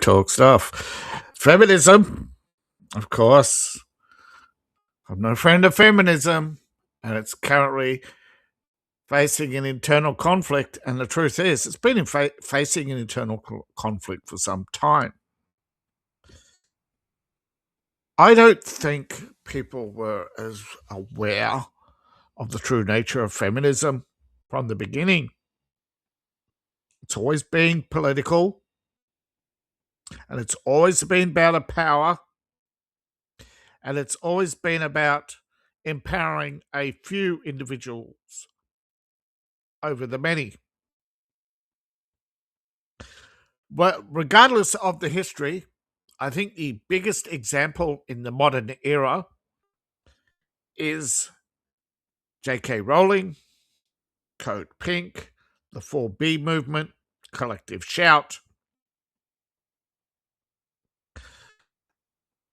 Talk stuff. Feminism, of course. I'm no friend of feminism, and it's currently facing an internal conflict. And the truth is, it's been facing an internal conflict for some time. I don't think people were as aware of the true nature of feminism from the beginning. It's always been political, and it's always been about a power, and it's always been about empowering a few individuals over the many. But regardless of the history, I think the biggest example in the modern era is J.K. Rowling, Code Pink, the 4B movement, Collective Shout.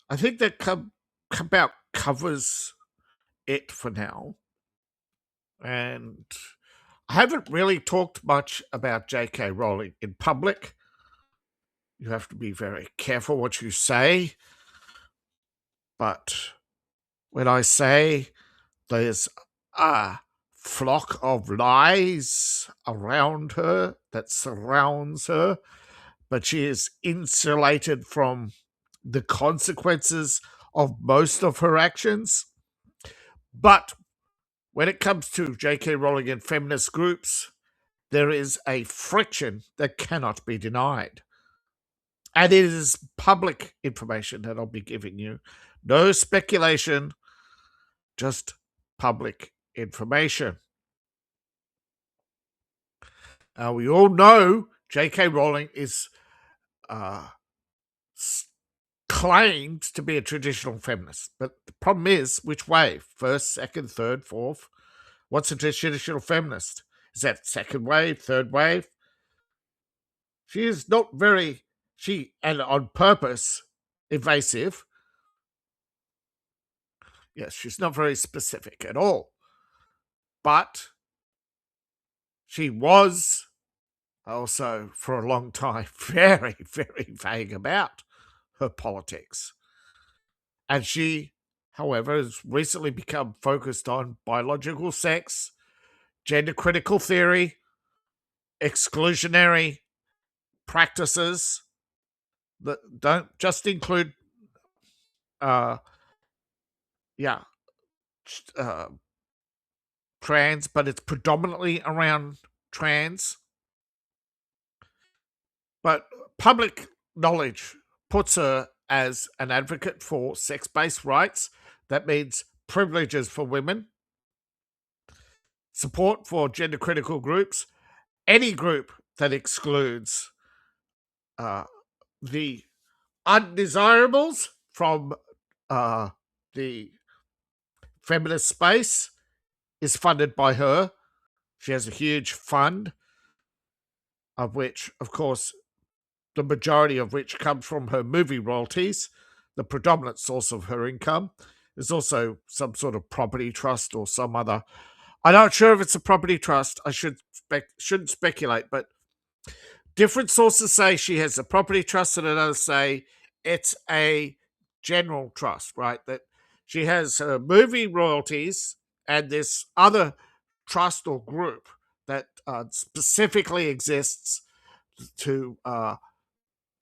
I think that about covers it for now. And I haven't really talked much about J.K. Rowling in public. You have to be very careful what you say. But when I say there's a flock of lies around her that surrounds her, but she is insulated from the consequences of most of her actions. But when it comes to J.K. Rowling and feminist groups, there is a friction that cannot be denied. And it is public information that I'll be giving you. No speculation, just public information. We all know J.K. Rowling is claims to be a traditional feminist. But the problem is, which wave? First, second, third, fourth? What's a traditional feminist? Is that second wave, third wave? She is not very, and on purpose, evasive. Yes, she's not very specific at all. But she was also, for a long time, very, very vague about her politics. And she, however, has recently become focused on biological sex, gender critical theory, exclusionary practices that don't just include trans, but it's predominantly around trans. But public knowledge puts her as an advocate for sex-based rights. That means privileges for women, support for gender critical groups, any group that excludes the undesirables from the feminist space is funded by her. She has a huge fund, of which, of course, the majority of which comes from her movie royalties, the predominant source of her income. There's also some sort of property trust or some other. I'm not sure if it's a property trust. I shouldn't speculate, but different sources say she has a property trust, and others say it's a general trust, right? That she has her movie royalties and this other trust or group that specifically exists to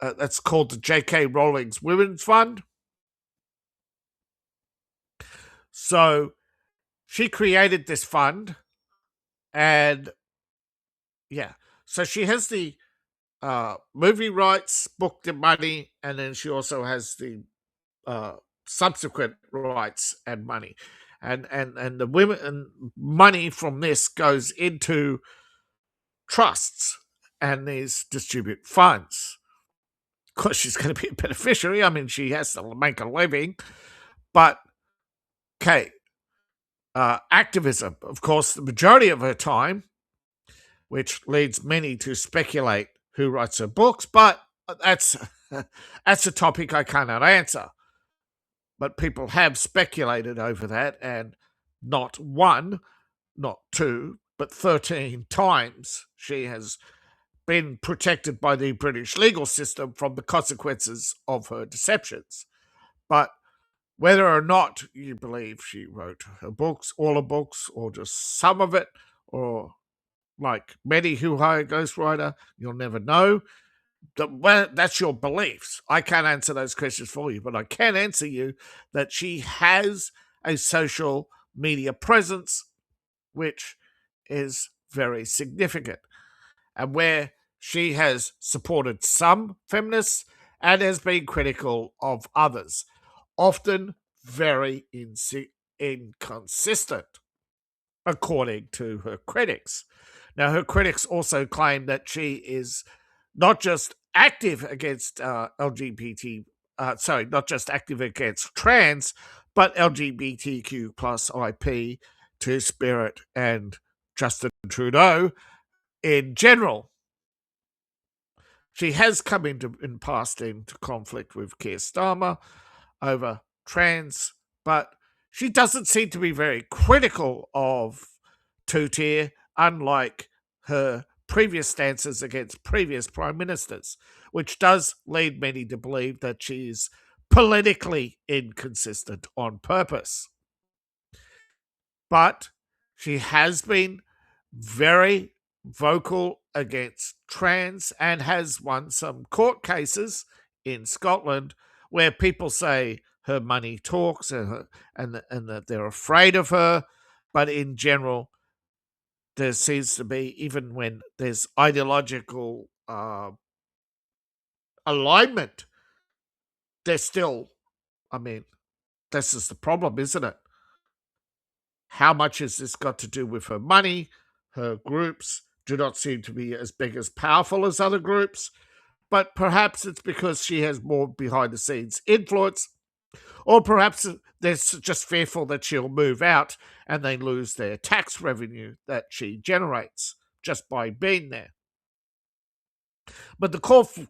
that's called the J.K. Rowling's Women's Fund. So she created this fund, and so she has the movie rights, book money, and then she also has the subsequent rights and money, and the women and money from this goes into trusts, and these distribute funds. Of course, she's going to be a beneficiary. I mean, she has to make a living, but okay. Activism, of course, the majority of her time, which leads many to speculate who writes her books, but that's a topic I cannot answer. But people have speculated over that, and not one, not two, but 13 times she has been protected by the British legal system from the consequences of her deceptions. But whether or not you believe she wrote her books, all her books, or just some of it, or like many who hire a ghostwriter, you'll never know. Well, that's your beliefs. I can't answer those questions for you, but I can answer you that she has a social media presence, which is very significant, and where she has supported some feminists and has been critical of others, often very inconsistent, according to her critics. Now, her critics also claim that she is not just active against not just active against trans, but LGBTQ plus IP, Two Spirit, and Justin Trudeau in general. She has come in past into conflict with Keir Starmer over trans, but she doesn't seem to be very critical of two-tier, unlike her previous stances against previous prime ministers, which does lead many to believe that she's politically inconsistent on purpose. But she has been very vocal against trans and has won some court cases in Scotland where people say her money talks and that they're afraid of her. But in general, there seems to be, even when there's ideological alignment, there's still, I mean, this is the problem, isn't it? How much has this got to do with her money? Her groups do not seem to be as big as powerful as other groups, but perhaps it's because she has more behind the scenes influence, or perhaps they're just fearful that she'll move out and they lose their tax revenue that she generates just by being there. But the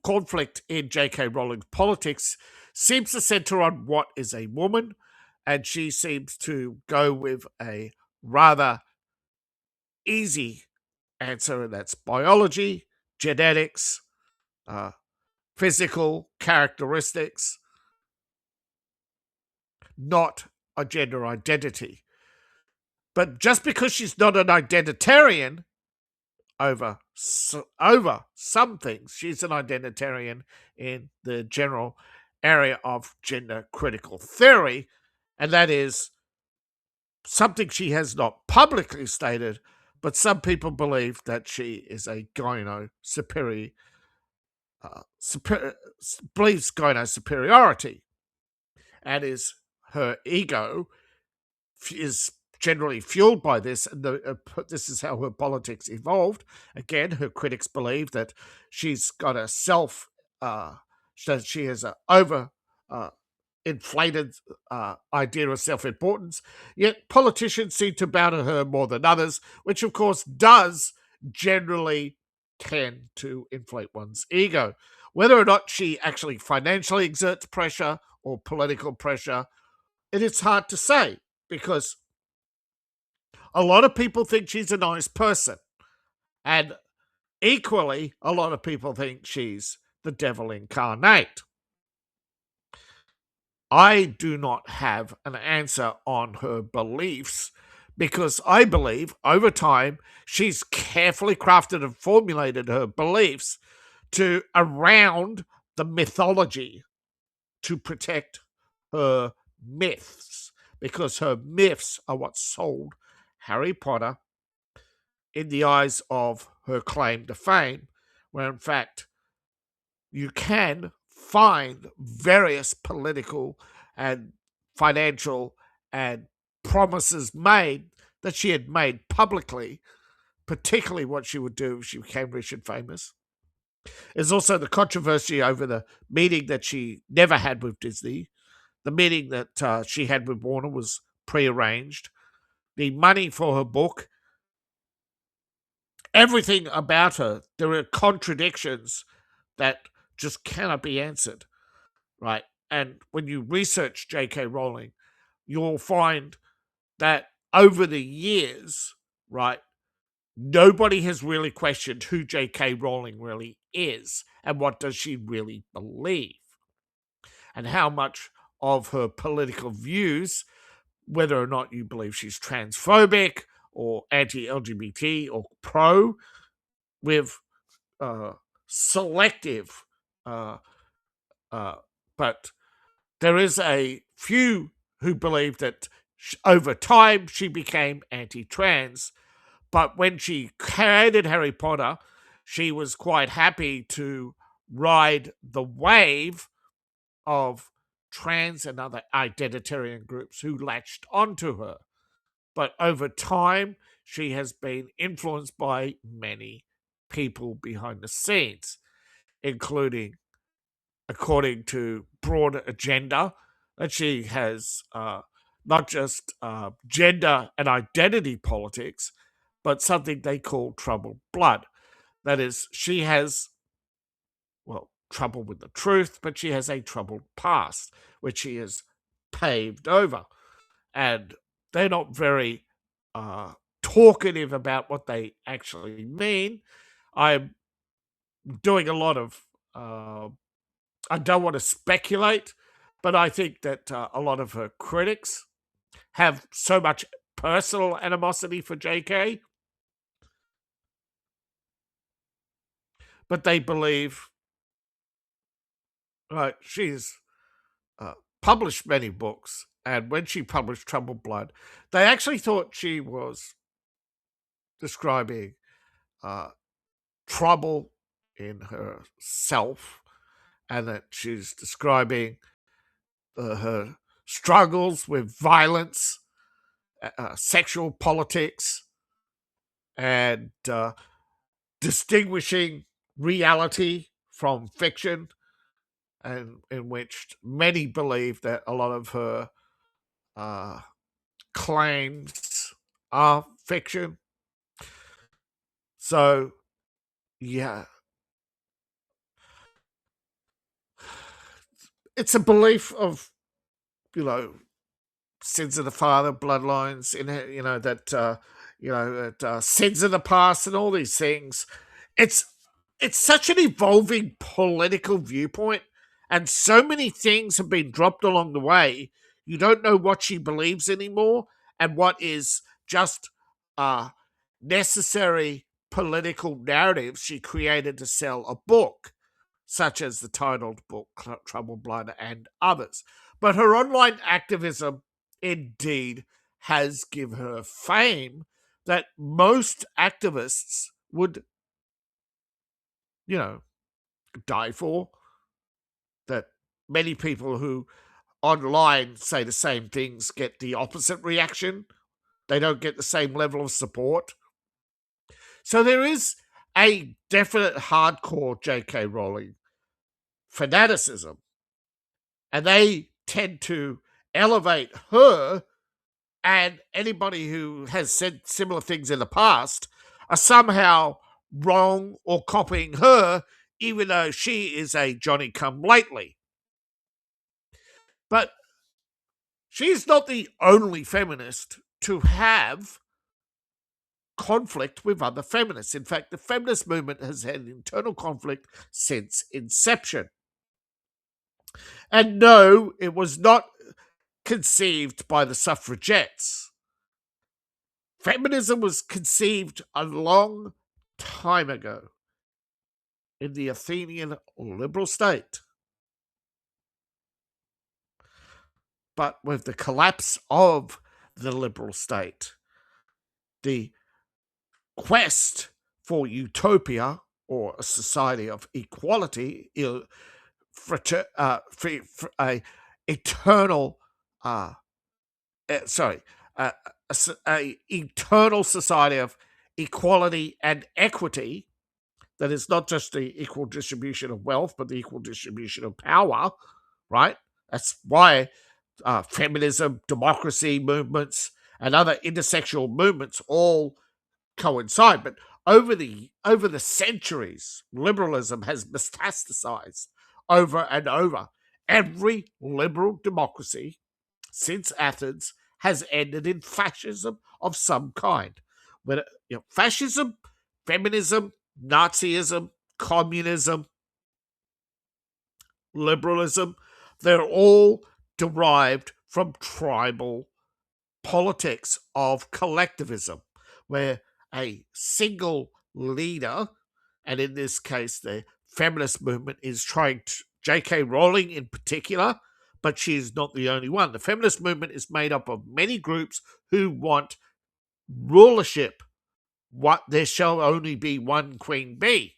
conflict in J.K. Rowling's politics seems to center on what is a woman, and she seems to go with a rather easy answer, and that's biology, genetics, uh, physical characteristics, not a gender identity. But just because she's not an identitarian over some things, she's an identitarian in the general area of gender critical theory, and that is something she has not publicly stated, but some people believe that she is a gyno superior, believes gyno superiority, and is her ego is generally fueled by this, and this is how her politics evolved. Again, her critics believe that she's got a that she has an over inflated idea of self-importance, yet politicians seem to bow to her more than others, which of course does generally tend to inflate one's ego. Whether or not she actually financially exerts pressure or political pressure, it is hard to say, because a lot of people think she's a nice person, and equally, a lot of people think she's the devil incarnate. I do not have an answer on her beliefs, because I believe over time she's carefully crafted and formulated her beliefs to around the mythology to protect her myths, because her myths are what sold Harry Potter in the eyes of her claim to fame, where in fact you can find various political and financial and promises made that she had made publicly, particularly what she would do if she became rich and famous. There's also the controversy over the meeting that she never had with Disney. The meeting that she had with Warner was prearranged. The money for her book, everything about her, there are contradictions that just cannot be answered, right? And when you research J.K. Rowling, you'll find that over the years, right, nobody has really questioned who J.K. Rowling really is and what does she really believe, and how much of her political views, whether or not you believe she's transphobic or anti-LGBT or pro, with selective, uh, uh, but there is a few who believe that over time she became anti-trans, but when she created Harry Potter, she was quite happy to ride the wave of trans and other identitarian groups who latched onto her. But over time, she has been influenced by many people behind the scenes, including, according to Broad Agenda, that she has not just gender and identity politics, but something they call troubled blood. That is, she has, well, trouble with the truth, but she has a troubled past, which she has paved over. And they're not very talkative about what they actually mean. I'm doing a lot of, I don't want to speculate, but I think that a lot of her critics have so much personal animosity for JK, but they believe, right, she's published many books, and when she published Troubled Blood, they actually thought she was describing uh, trouble in herself, and that she's describing her struggles with violence, sexual politics, and distinguishing reality from fiction, and in which many believe that a lot of her uh, claims are fiction. So, yeah, it's a belief of, you know, sins of the father, bloodlines, in it, that sins of the past, and all these things. It's it's such an evolving political viewpoint, and so many things have been dropped along the way. You don't know what she believes anymore, and what is just uh, necessary political narratives she created to sell a book, such as the titled book Troubled Blood and others. But her online activism indeed has given her fame that most activists would, you know, die for, that many people who online say the same things get the opposite reaction. They don't get the same level of support. So there is a definite hardcore J.K. Rowling fanaticism, and they tend to elevate her, and anybody who has said similar things in the past are somehow wrong or copying her, even though she is a Johnny come lately. But she's not the only feminist to have conflict with other feminists. In fact, the feminist movement has had internal conflict since inception. And no, it was not conceived by the suffragettes. Feminism was conceived a long time ago in the Athenian liberal state. But with the collapse of the liberal state, the quest for utopia, or a society of equality, for a eternal, sorry, a eternal society of equality and equity, that is not just the equal distribution of wealth, but the equal distribution of power, right? That's why feminism, democracy movements, and other intersectional movements all coincide. But over the centuries, liberalism has metastasized over and over. Every liberal democracy since Athens has ended in fascism of some kind, When fascism, feminism, Nazism, communism, liberalism, they're all derived from tribal politics of collectivism, where a single leader, and in this case, the feminist movement is trying to, J.K. Rowling in particular, but she is not the only one. The feminist movement is made up of many groups who want rulership. What there shall only be one queen bee.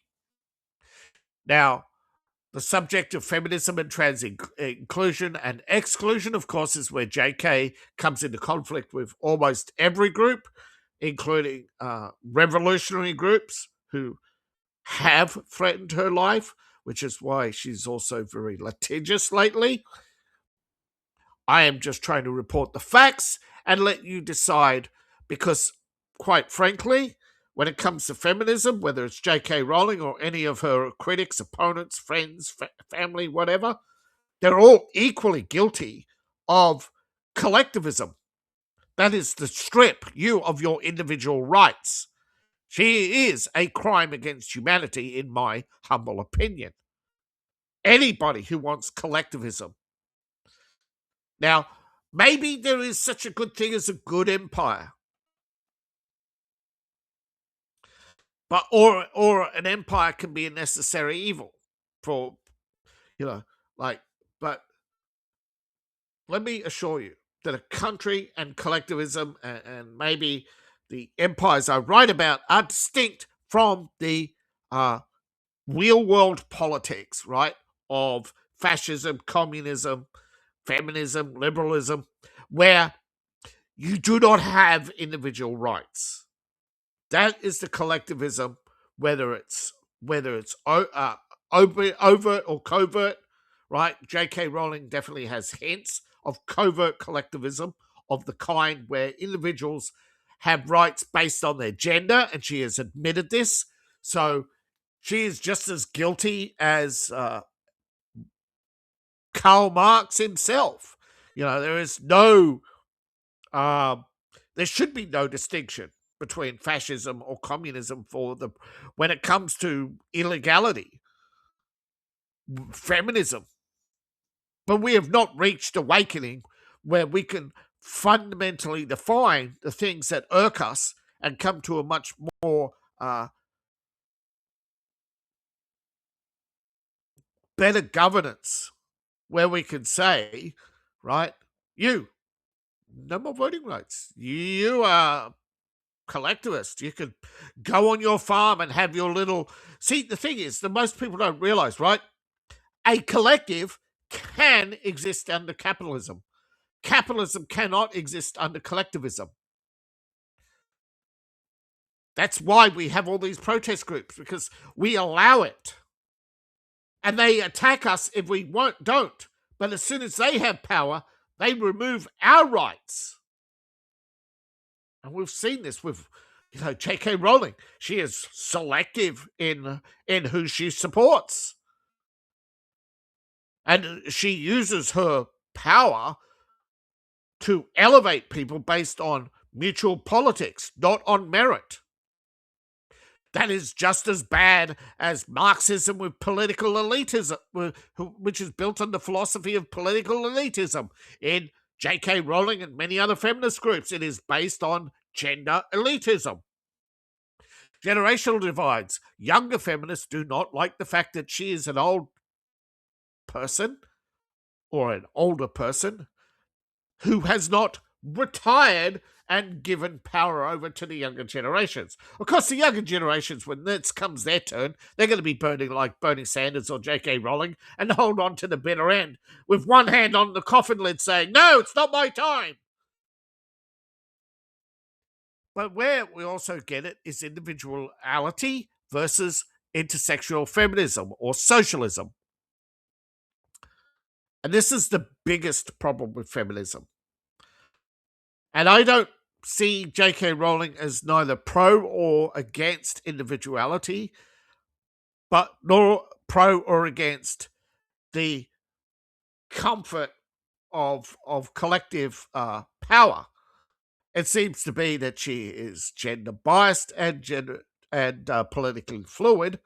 Now, the subject of feminism and trans inclusion and exclusion, of course, is where JK comes into conflict with almost every group, including revolutionary groups who have threatened her life, which is why she's also very litigious lately. I am just trying to report the facts and let you decide, because, quite frankly, when it comes to feminism, whether it's J.K. Rowling or any of her critics, opponents, friends, family, whatever, they're all equally guilty of collectivism. That is to strip you of your individual rights. She is a crime against humanity, in my humble opinion. Anybody who wants collectivism. Now, maybe there is such a good thing as a good empire. But or an empire can be a necessary evil for, but let me assure you that a country and collectivism and maybe the empires I write about are distinct from the real world politics, right, of fascism, communism, feminism, liberalism, where you do not have individual rights. That is the collectivism, whether it's overt or covert, right? J.K. Rowling definitely has hints of covert collectivism of the kind where individuals have rights based on their gender, and she has admitted this. So she is just as guilty as Karl Marx himself. There is no, there should be no distinction between fascism or communism when it comes to illegality, feminism. But we have not reached awakening where we can fundamentally define the things that irk us and come to a much more better governance, where we can say, right, you, no more voting rights. You are collectivist. You could go on your farm and have your little... See, the thing is, that most people don't realize, right? A collective can exist under capitalism. Capitalism cannot exist under collectivism. That's why we have all these protest groups, because we allow it. And they attack us if we don't. But as soon as they have power, they remove our rights. And we've seen this with, J.K. Rowling. She is selective in who she supports. And she uses her power to elevate people based on mutual politics, not on merit. That is just as bad as Marxism with political elitism, which is built on the philosophy of political elitism. In J.K. Rowling and many other feminist groups, it is based on gender elitism. Generational divides. Younger feminists do not like the fact that she is an old person or an older person who has not retired and given power over to the younger generations. Of course, the younger generations, when it comes their turn, they're going to be burning like Bernie Sanders or J.K. Rowling and hold on to the bitter end with one hand on the coffin lid saying, no, it's not my time. But where we also get it is individuality versus intersectional feminism or socialism. And this is the biggest problem with feminism. And I don't see J.K. Rowling as neither pro or against individuality, but nor pro or against the comfort of collective power. It seems to be that she is gender biased and politically fluid,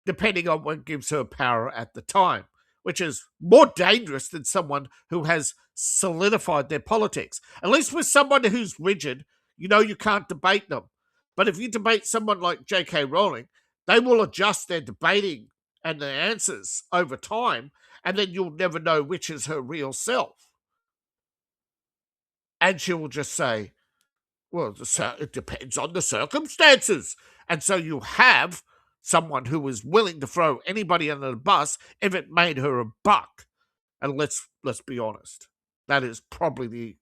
depending on what gives her power at the time, which is more dangerous than someone who has solidified their politics. At least with someone who's rigid, you can't debate them. But if you debate someone like J.K. Rowling, they will adjust their debating and their answers over time, and then you'll never know which is her real self. And she will just say, well, it depends on the circumstances. And so you have someone who is willing to throw anybody under the bus if it made her a buck. And let's be honest, that is probably the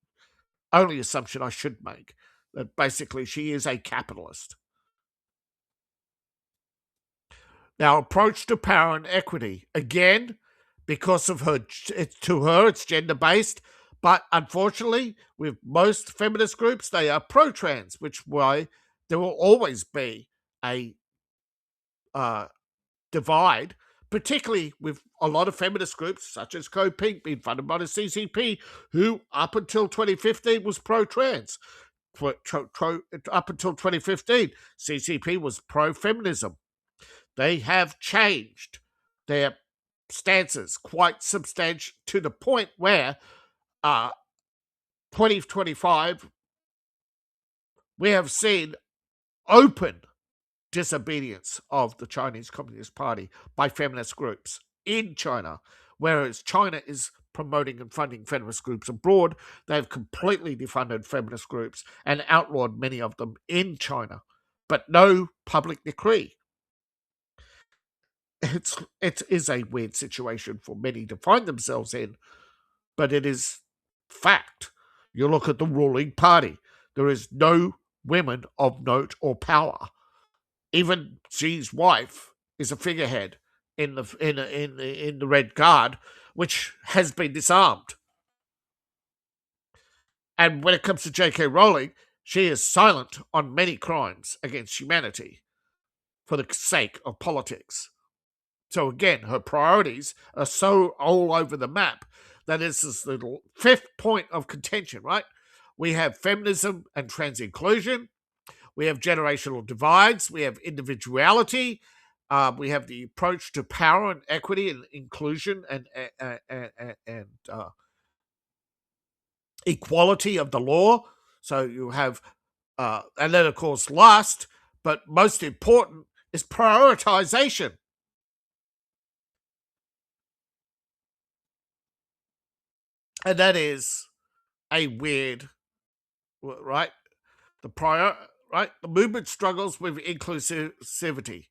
only assumption I should make, that basically she is a capitalist. Now, approach to power and equity, again, because of to her, it's gender-based, but unfortunately, with most feminist groups, they are pro-trans, which why there will always be a divide, particularly with a lot of feminist groups, such as Code Pink, being funded by the CCP, who up until 2015 was pro-trans. Up until 2015, CCP was pro-feminism. They have changed their stances quite substantial to the point where 2025, we have seen open disobedience of the Chinese Communist Party by feminist groups in China, whereas China is promoting and funding feminist groups abroad. They've completely defunded feminist groups and outlawed many of them in China, but no public decree. It is a weird situation for many to find themselves in, but it is fact. You look at the ruling party, there is no women of note or power. Even Xi's wife is a figurehead in the Red Guard, which has been disarmed. And when it comes to J.K. Rowling, she is silent on many crimes against humanity for the sake of politics. So again, her priorities are so all over the map that it's this little fifth point of contention, right? We have feminism and trans inclusion. We have generational divides. We have individuality. We have the approach to power and equity and inclusion and equality of the law. So you have, and then of course, last but most important is prioritization. And that is a weird, right? The movement struggles with inclusivity.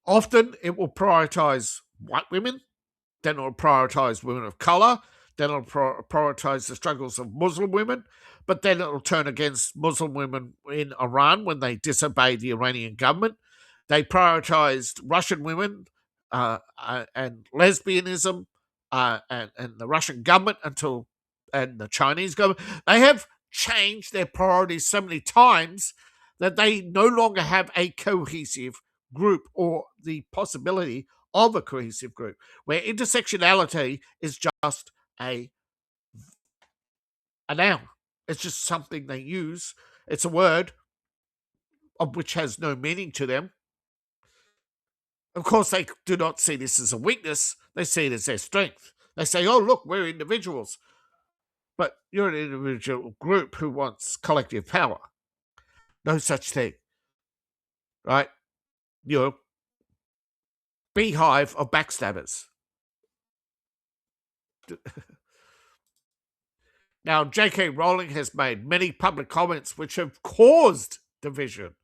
Often it will prioritize white women, then it will prioritize women of color, then it will prioritize the struggles of Muslim women, but then it will turn against Muslim women in Iran when they disobeyed the Iranian government. They prioritized Russian women and lesbianism and the Russian government and the Chinese government. They have changed their priorities so many times that they no longer have a cohesive group or the possibility of a cohesive group, where intersectionality is just a noun. It's just something they use. It's a word of which has no meaning to them. Of course, they do not see this as a weakness. They see it as their strength. They say, oh, look, we're individuals. But you're an individual group who wants collective power. No such thing. Right? You're a beehive of backstabbers. Now, J.K. Rowling has made many public comments which have caused division,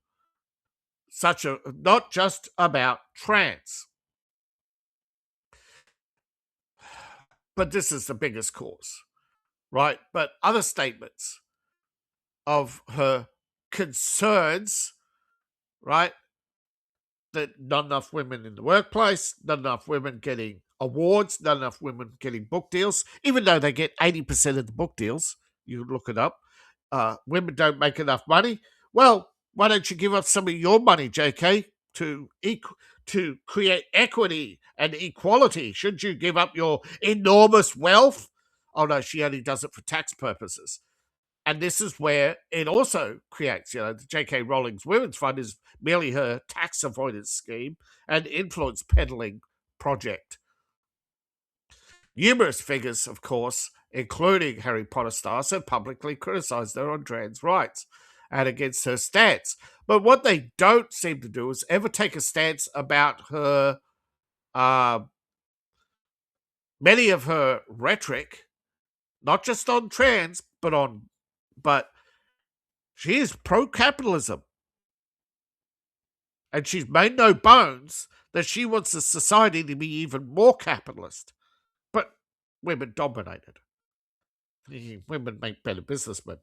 not just about trans. But this is the biggest cause, right? But other statements of her concerns, right? That not enough women in the workplace, not enough women getting awards, not enough women getting book deals, even though they get 80% of the book deals. You look it up. Women don't make enough money. Well, why don't you give up some of your money, JK, to create equity and equality? Shouldn't you give up your enormous wealth? Oh, no, she only does it for tax purposes. And this is where it also creates, the J.K. Rowling's Women's Fund is merely her tax avoidance scheme and influence peddling project. Numerous figures, of course, including Harry Potter stars, have publicly criticised her on trans rights and against her stance. But what they don't seem to do is ever take a stance about her, many of her rhetoric, not just on trans, but she is pro-capitalism. And she's made no bones that she wants the society to be even more capitalist. But women dominated. Women make better businessmen.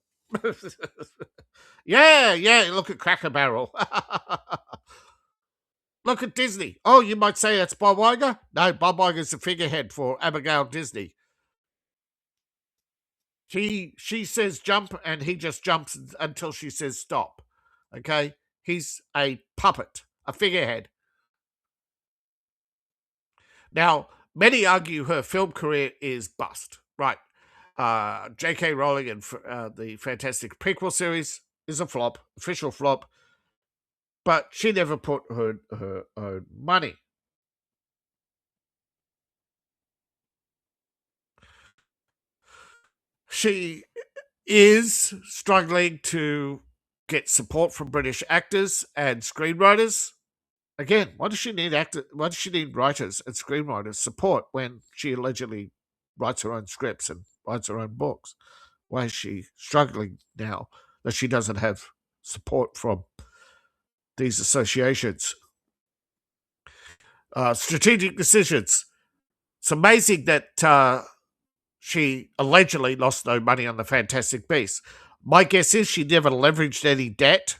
yeah, look at Cracker Barrel. Look at Disney. Oh, you might say that's Bob Iger? No, Bob Iger's the figurehead for Abigail Disney. She says jump, and he just jumps until she says stop. Okay? He's a puppet, a figurehead. Now, many argue her film career is bust. Right. J.K. Rowling and the Fantastic prequel series is a flop, official flop, but she never put her own money. She is struggling to get support from British actors and screenwriters. Again, why does she need why does she need writers and screenwriters support when she allegedly writes her own scripts and writes her own books? Why is she struggling now that she doesn't have support from these associations? Strategic decisions. It's amazing that she allegedly lost no money on the Fantastic Beasts. My guess is she never leveraged any debt,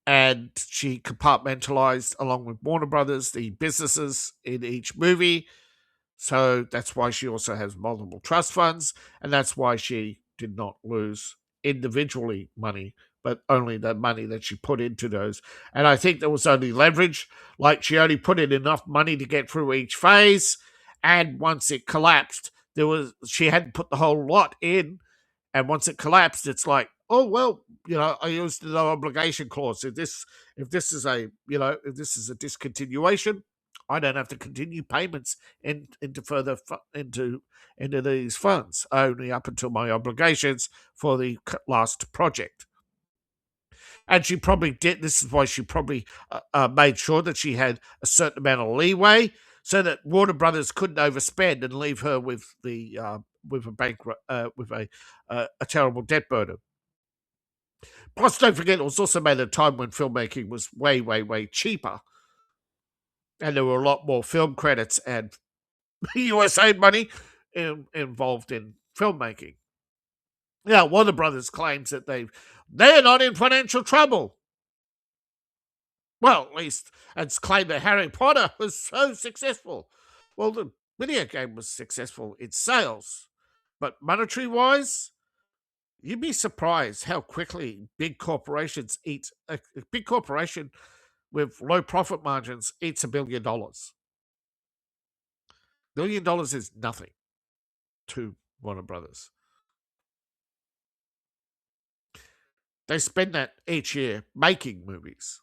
and she compartmentalized, along with Warner Brothers, the businesses in each movie. So that's why she also has multiple trust funds, and that's why she did not lose individually money, but only the money that she put into those. And I think there was only leverage, like she only put in enough money to get through each phase, and once it collapsed, she hadn't put the whole lot in, and once it collapsed, it's like, oh well, I used the no obligation clause. If this is a discontinuation, I don't have to continue payments into further into these funds, only up until my obligations for the last project. And she probably did. This is why she probably made sure that she had a certain amount of leeway, so that Warner Brothers couldn't overspend and leave her with a terrible debt burden. Plus, don't forget, it was also made at a time when filmmaking was way, way, way cheaper, and there were a lot more film credits and USAID money involved in filmmaking. Yeah, Warner Brothers claims that they're not in financial trouble. Well, at least it's claimed that Harry Potter was so successful. Well, the video game was successful in sales, but monetary-wise, you'd be surprised how quickly big corporations eat. A big corporation with low profit margins eats $1 billion. $1 billion is nothing to Warner Brothers. They spend that each year making movies.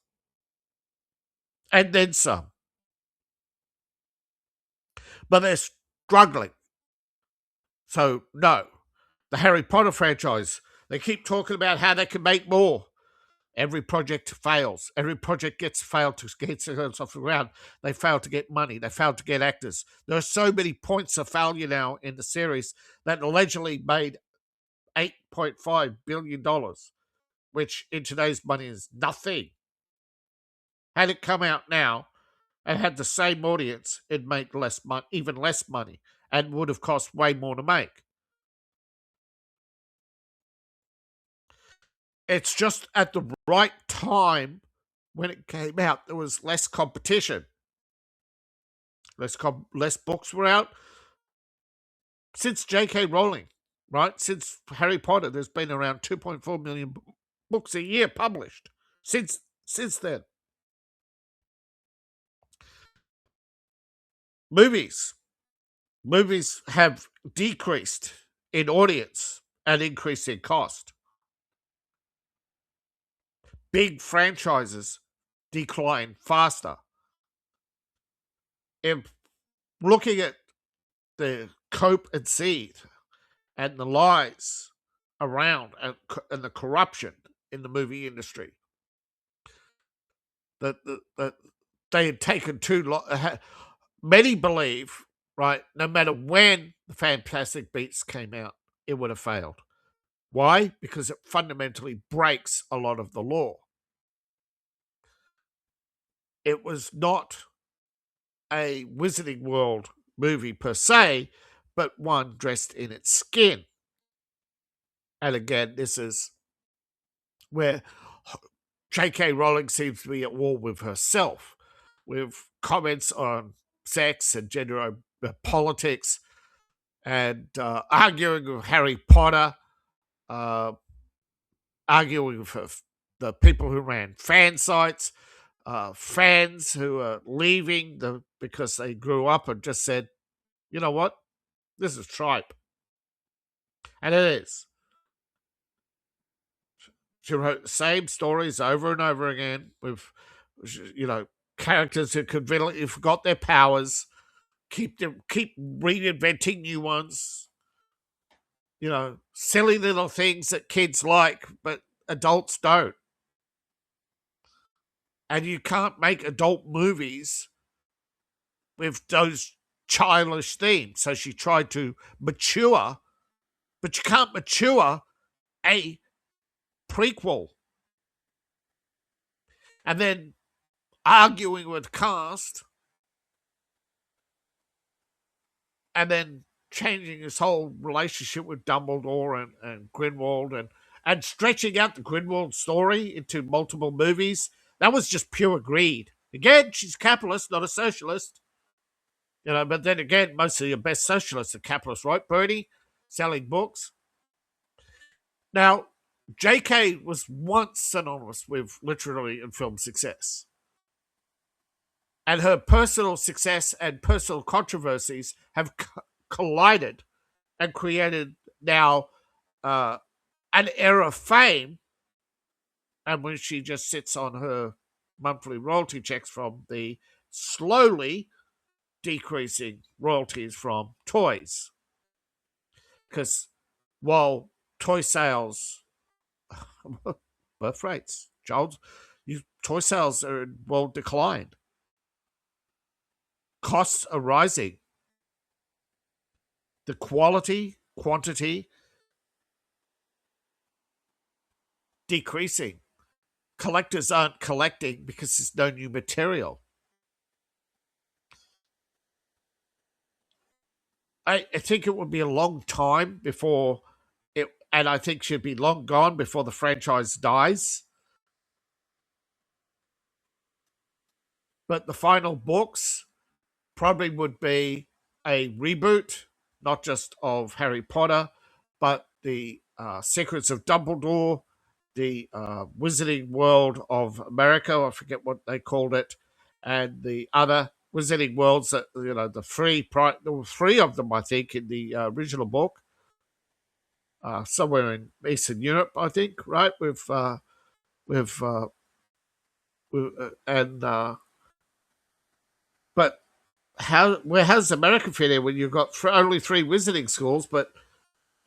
And then some. But they're struggling. So, no. The Harry Potter franchise, they keep talking about how they can make more. Every project fails. Every project gets failed to get themselves off the ground. They fail to get money. They fail to get actors. There are so many points of failure now in the series that allegedly made $8.5 billion, which in today's money is nothing. Had it come out now and had the same audience, it'd make even less money, and would have cost way more to make. It's just at the right time when it came out, there was less competition. Less books were out. Since J.K. Rowling, right? Since Harry Potter, there's been around 2.4 million books a year published. Since then. Movies have decreased in audience and increase in cost. Big franchises decline faster. If looking at the cope and seed and the lies around and the corruption in the movie industry, that they had taken too long. Many believe, right, no matter when the Fantastic Beasts came out, it would have failed. Why? Because it fundamentally breaks a lot of the law. It was not a Wizarding World movie per se, but one dressed in its skin. And again, this is where J.K. Rowling seems to be at war with herself, with comments on sex and gender politics, and arguing with Harry Potter, uh, arguing with the people who ran fan sites, fans who are leaving because they grew up and just said, you know what, this is tripe. And it is. She wrote the same stories over and over again with, characters who conveniently forgot their powers, keep reinventing new ones. Silly little things that kids like, but adults don't. And you can't make adult movies with those childish themes. So she tried to mature, but you can't mature a prequel. And then arguing with cast, and then changing his whole relationship with Dumbledore and Grindelwald, and stretching out the Grindelwald story into multiple movies. That was just pure greed. Again, she's a capitalist, not a socialist. But then again, most of your best socialists are capitalists, right, Bernie? Selling books. Now, J.K. was once synonymous with literary and film success. And her personal success and personal controversies have collided and created now an era of fame. And when she just sits on her monthly royalty checks from the slowly decreasing royalties from toys. Because while toy sales, birth rates, toy sales are in world decline. Costs are rising. The quantity decreasing. Collectors aren't collecting because there's no new material. I think it would be a long time before it, and I think she'd be long gone before the franchise dies. But the final books probably would be a reboot, not just of Harry Potter, but the Secrets of Dumbledore, the Wizarding World of America, I forget what they called it, and the other Wizarding Worlds that, there were three of them, I think, in the original book, somewhere in Eastern Europe, I think, right? With and but how's America fit in when you've got only three wizarding schools, but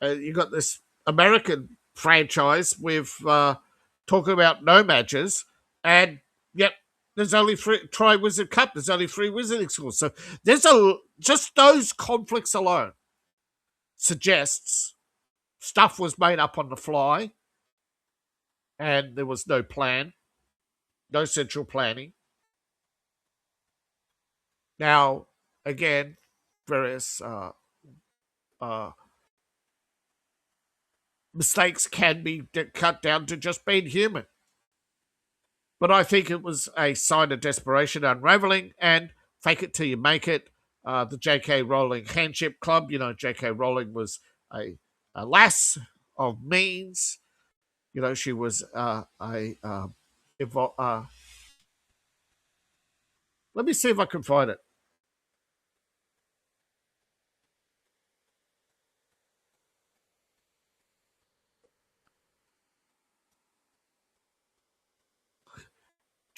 you've got this American franchise with talking about no matches, and yet there's only three Tri-Wizard Cup. There's only three wizarding schools, so just those conflicts alone suggests stuff was made up on the fly, and there was no plan, no central planning. Now, again, various mistakes can be cut down to just being human. But I think it was a sign of desperation unraveling, and fake it till you make it. The J.K. Rowling Handship Club, J.K. Rowling was a lass of means. She was let me see if I can find it.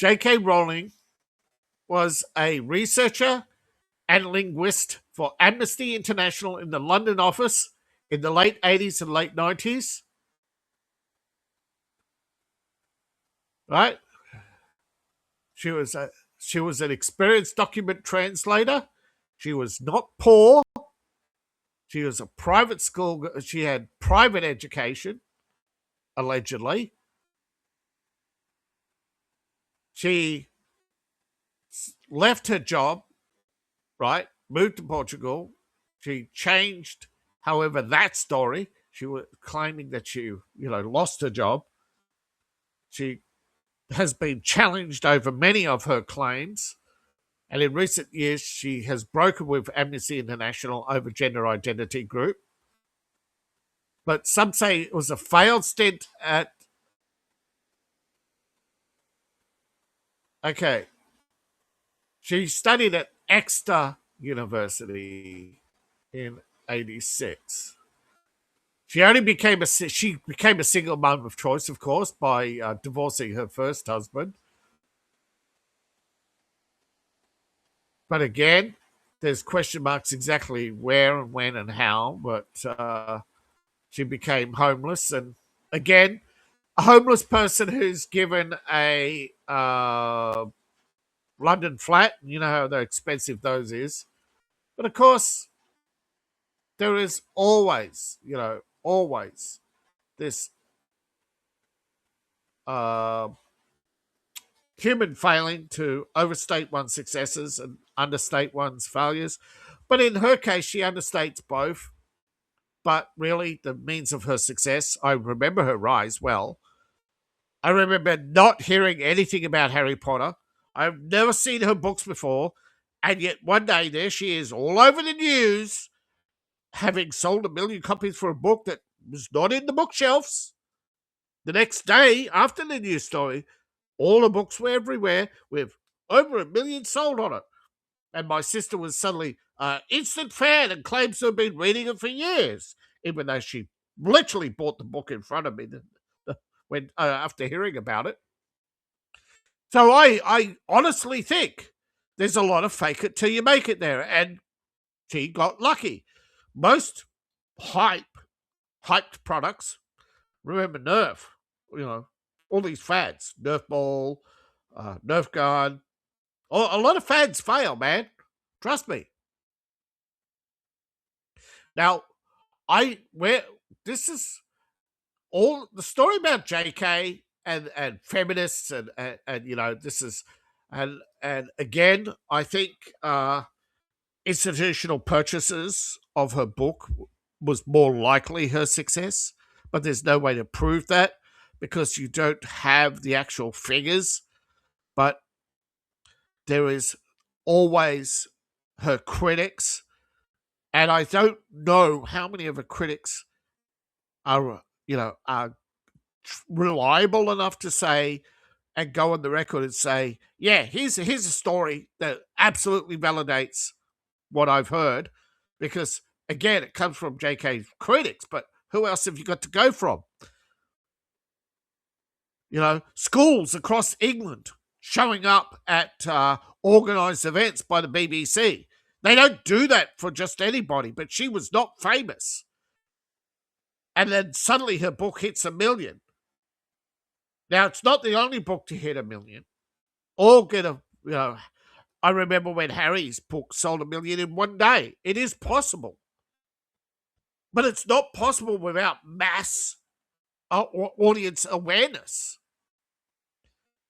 J.K. Rowling was a researcher and linguist for Amnesty International in the London office in the late 80s and late 90s, right? She was an experienced document translator. She was not poor. She was a private school. She had private education, allegedly. She left her job, right? Moved to Portugal. She changed, however, that story. She was claiming that she, lost her job. She has been challenged over many of her claims. And in recent years, she has broken with Amnesty International over gender identity group. But some say it was a failed stint at... Okay. She studied at Exeter University in 86. She became a single mom of choice, of course, by divorcing her first husband. But again, there's question marks exactly where and when and how. But she became homeless, and again, a homeless person who's given a London flat. You know how expensive those is. But of course, there is always this uh, human failing to overstate one's successes and understate one's failures. But in her case, she understates both. But really, the means of her success, I remember her rise well. I remember not hearing anything about Harry Potter. I've never seen her books before. And yet one day there she is all over the news, having sold 1 million copies for a book that was not in the bookshelves. The next day, after the news story, all the books were everywhere with over 1 million sold on it. And my sister was suddenly instant fan and claims to have been reading it for years, even though she literally bought the book in front of me when after hearing about it. So I honestly think there's a lot of fake it till you make it there. And she got lucky. Most hyped products, remember Nerf, all these fads, Nerf ball, Nerf gun. A lot of fads fail, man. Trust me. Now, this is all the story about JK and feminists and this is and again, I think institutional purchases of her book was more likely her success, but there's no way to prove that because you don't have the actual figures. But there is always her critics, and I don't know how many of her critics are reliable enough to say and go on the record and say, yeah, here's a story that absolutely validates what I've heard, because again, it comes from JK's critics, but who else have you got to go from? Schools across England showing up at organised events by the BBC. They don't do that for just anybody, but she was not famous. And then suddenly her book hits 1 million. Now, it's not the only book to hit 1 million. All get I remember when Harry's book sold 1 million in one day. It is possible. But it's not possible without mass audience awareness.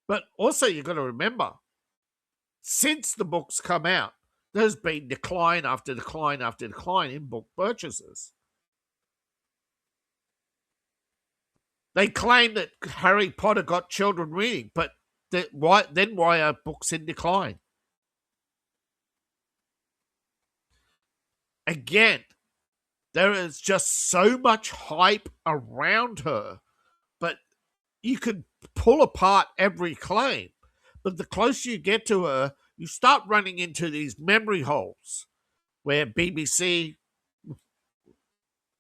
But also, you've got to remember, since the book's come out, there's been decline after decline after decline in book purchases. They claim that Harry Potter got children reading, but why are books in decline? Again, there is just so much hype around her, but you can pull apart every claim. But the closer you get to her, you start running into these memory holes where BBC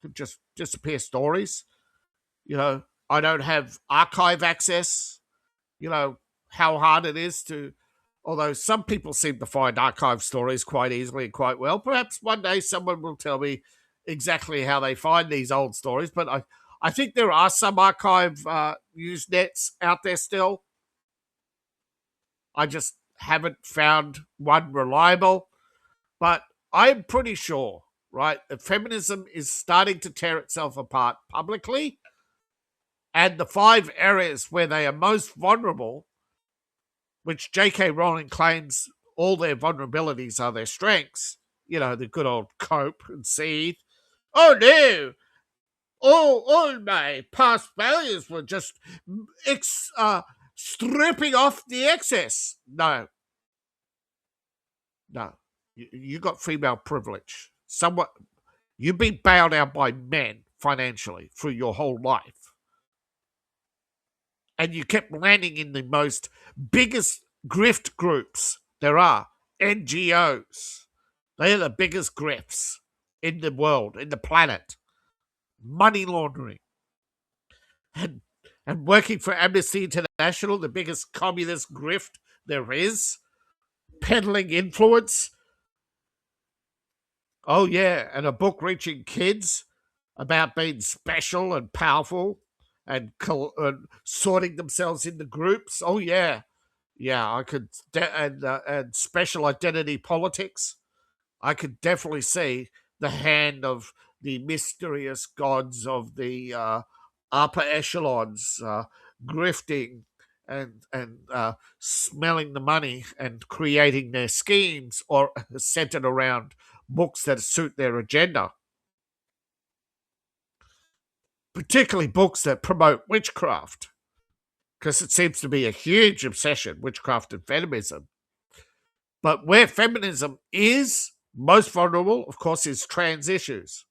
could just disappear stories. I don't have archive access. how hard it is to, although some people seem to find archive stories quite easily and quite well. Perhaps one day someone will tell me exactly how they find these old stories, but I think there are some archive news nets out there still. I just haven't found one reliable, but I'm pretty sure, right, that feminism is starting to tear itself apart publicly, and the 5 areas where they are most vulnerable, which J.K. Rowling claims all their vulnerabilities are their strengths, the good old cope and seethe. Oh no, all my past failures were just stripping off the excess. No, you got female privilege. Somewhat, you've been bailed out by men financially through your whole life, and you kept landing in the most biggest grift groups there are, NGOs. They are the biggest grifts in the world, in the planet. Money laundering. And working for Amnesty International, the biggest communist grift there is. Peddling influence. Oh, yeah, and a book reaching kids about being special and powerful and sorting themselves into groups. Oh, yeah. Yeah, I could, and special identity politics. I could definitely see the hand of the mysterious gods of the upper echelons grifting and smelling the money and creating their schemes or centered around books that suit their agenda, particularly books that promote witchcraft, because it seems to be a huge obsession, witchcraft and feminism. But where feminism is most vulnerable, of course, is trans issues.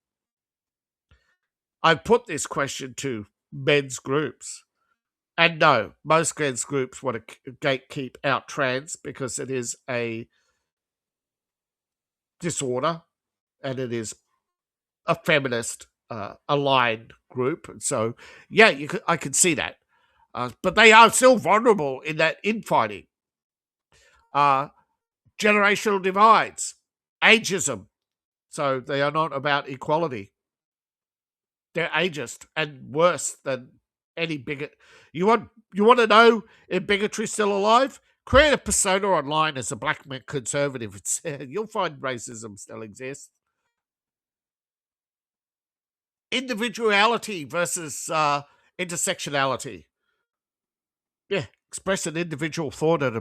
I've put this question to men's groups. And no, most men's groups want to gatekeep out trans because it is a disorder and it is a feminist aligned group. And so, yeah, I can see that. But they are still vulnerable in that infighting. Generational divides, ageism. So they are not about equality. They're ageist and worse than any bigot. You want to know if bigotry's still alive? Create a persona online as a black conservative. You'll find racism still exists. Individuality versus intersectionality. Yeah, express an individual thought at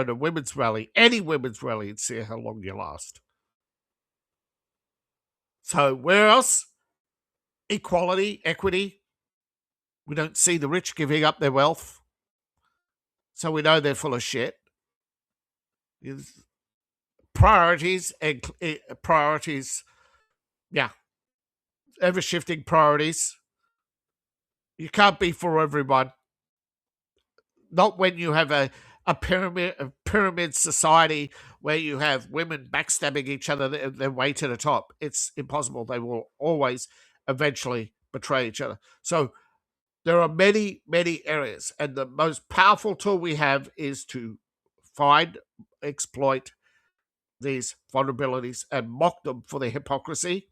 a women's rally, any women's rally, and see how long you last. So where else? Equality, equity. We don't see the rich giving up their wealth, so we know they're full of shit. Priorities and priorities, yeah, ever shifting priorities. You can't be for everyone. Not when you have a pyramid society where you have women backstabbing each other their way to the top. It's impossible. They will always eventually betray each other. So there are many, many areas, and the most powerful tool we have is to find, exploit these vulnerabilities and mock them for their hypocrisy,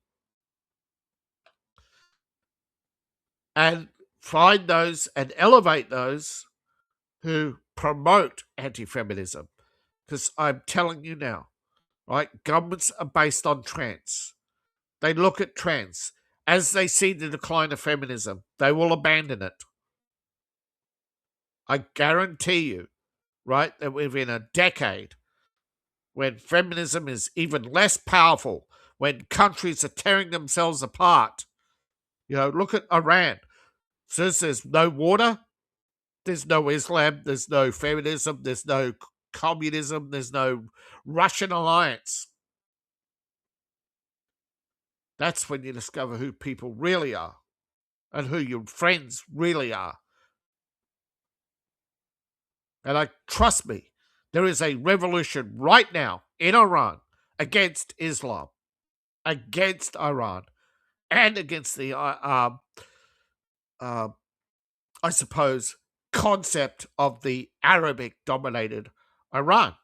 and find those and elevate those who promote anti-feminism. Because I'm telling you now, right, governments are based on trans. They look at trans. As they see the decline of feminism, they will abandon it. I guarantee you, right, that within a decade, when feminism is even less powerful, when countries are tearing themselves apart, look at Iran. Says there's no water, there's no Islam, there's no feminism, there's no communism, there's no Russian alliance. That's when you discover who people really are and who your friends really are. And trust me, there is a revolution right now in Iran against Islam, against Iran, and against the, I suppose, concept of the Arabic-dominated Iran.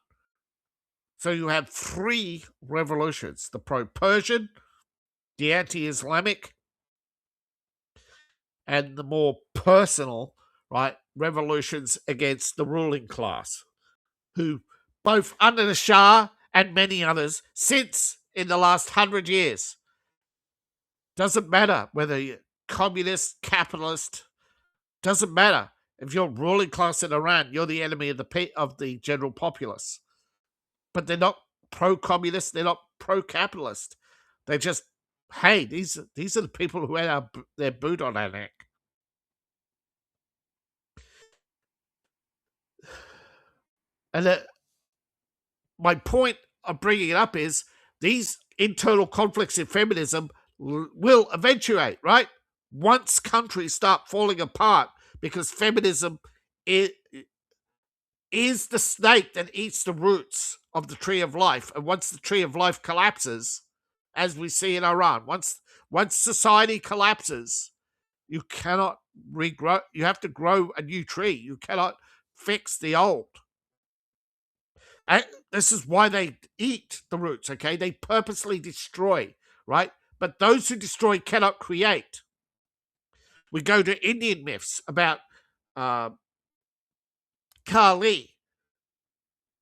So you have three revolutions: the pro-Persian, the anti-Islamic, and the more personal, right, revolutions against the ruling class, who both under the Shah and many others since in the last 100 years. Doesn't matter whether you're communist, capitalist, doesn't matter. If you're ruling class in Iran, you're the enemy of the general populace. But they're not pro-communist, they're not pro-capitalist. They're just, hey, these are the people who had their boot on our neck. And my point of bringing it up is these internal conflicts in feminism will eventuate, right? Once countries start falling apart because feminism is the snake that eats the roots of the tree of life. And once the tree of life collapses, as we see in Iran, once society collapses, you cannot regrow. You have to grow a new tree. You cannot fix the old. And this is why they eat the roots, okay? They purposely destroy, right? But those who destroy cannot create. We go to Indian myths about Kali.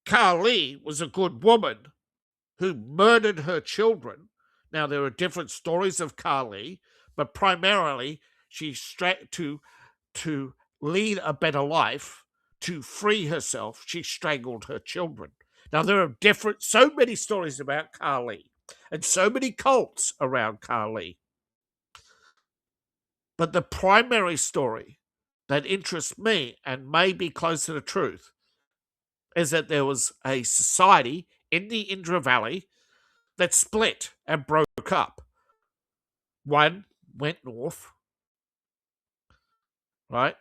Kali was a good woman who murdered her children. Now, there are different stories of Kali, but primarily she to lead a better life, to free herself, she strangled her children. Now, there are so many stories about Kali and so many cults around Kali. But the primary story that interests me and may be close to the truth is that there was a society in the Indra Valley that split and broke up. One went north, right?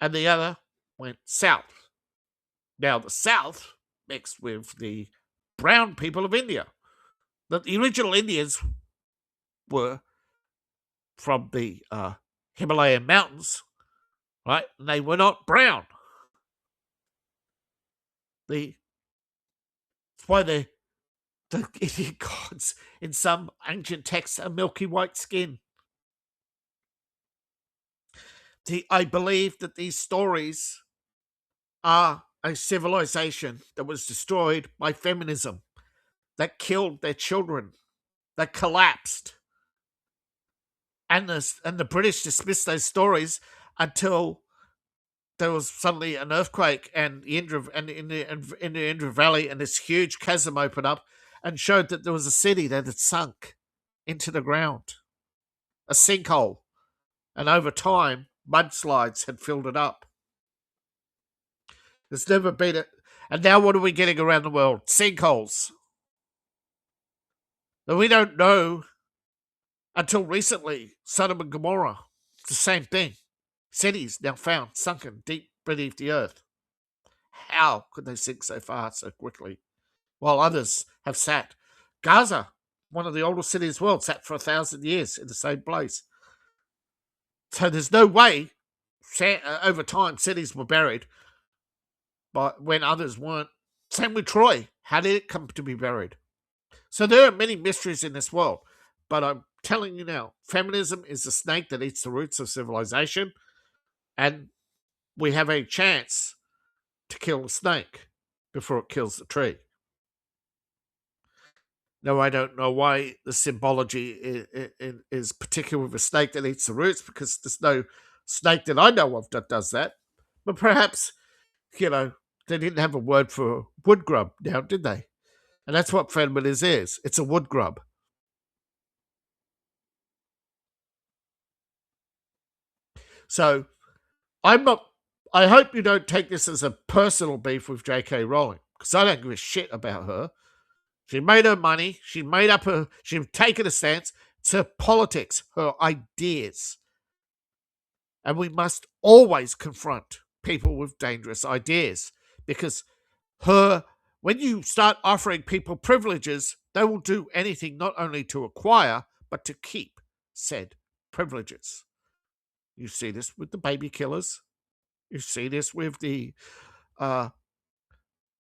And the other went south. Now, the south mixed with the brown people of India. The original Indians were from the Himalayan mountains, right? And they were not brown. That's why the Indian gods in some ancient texts are milky white skin. I believe that these stories are a civilization that was destroyed by feminism, that killed their children, that collapsed. And the British dismissed those stories until there was suddenly an earthquake and in the Indra Valley, and this huge chasm opened up and showed that there was a city that had sunk into the ground, a sinkhole. And over time, mudslides had filled it up. There's never been it. And now what are we getting around the world? Sinkholes. Now, we don't know until recently, Sodom and Gomorrah. It's the same thing. Cities now found sunken deep beneath the earth. How could they sink so far so quickly? While others have sat. Gaza, one of the oldest cities in the world, sat for 1,000 years in the same place. So there's no way, over time, cities were buried, but when others weren't. Same with Troy. How did it come to be buried? So there are many mysteries in this world, but I'm telling you now, feminism is the snake that eats the roots of civilization, and we have a chance to kill the snake before it kills the tree. Now, I don't know why the symbology is particular with a snake that eats the roots, because there's no snake that I know of that does that. But perhaps, they didn't have a word for wood grub now, did they? And that's what feminism is. It's a wood grub. So I hope you don't take this as a personal beef with J.K. Rowling, because I don't give a shit about her. She made her money. She's taken a stance. It's her politics, her ideas. And we must always confront people with dangerous ideas, because when you start offering people privileges, they will do anything not only to acquire, but to keep said privileges. You see this with the baby killers. You see this with the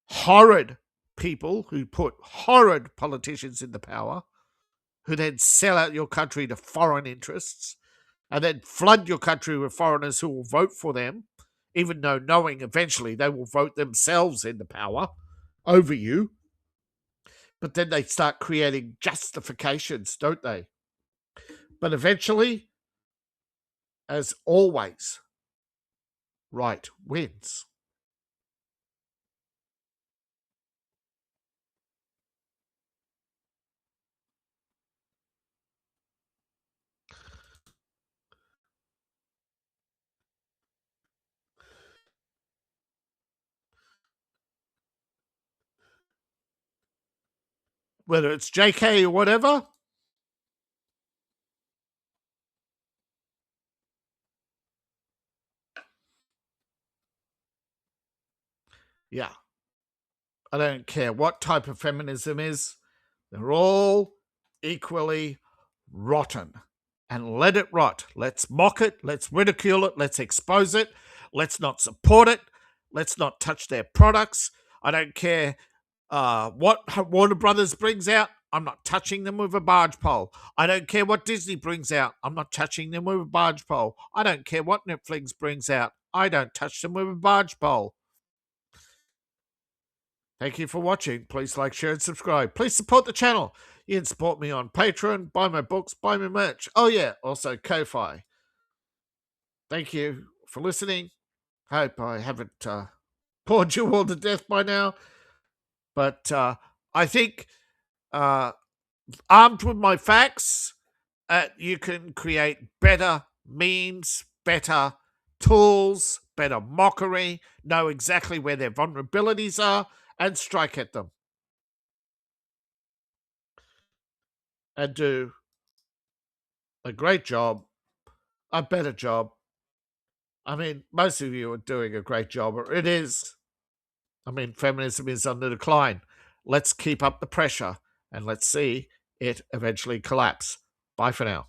horrid people who put horrid politicians into power, who then sell out your country to foreign interests and then flood your country with foreigners who will vote for them, even though knowing eventually they will vote themselves into power over you. But then they start creating justifications, don't they? But eventually, as always, right wins. Whether it's JK or whatever, yeah, I don't care what type of feminism is, they're all equally rotten. And let it rot. Let's mock it, let's ridicule it, let's expose it, let's not support it, let's not touch their products. I don't care what Warner Brothers brings out, I'm not touching them with a barge pole. I don't care what Disney brings out, I'm not touching them with a barge pole. I don't care what Netflix brings out, I don't touch them with a barge pole. Thank you for watching. Please like, share, and subscribe. Please support the channel. You can support me on Patreon, buy my books, buy my merch. Oh yeah, also Ko-Fi. Thank you for listening. Hope I haven't bored you all to death by now. But I think armed with my facts, you can create better memes, better tools, better mockery, know exactly where their vulnerabilities are, and strike at them. And do a great job, a better job. I mean, most of you are doing a great job, or it is. I mean, feminism is on the decline. Let's keep up the pressure and let's see it eventually collapse. Bye for now.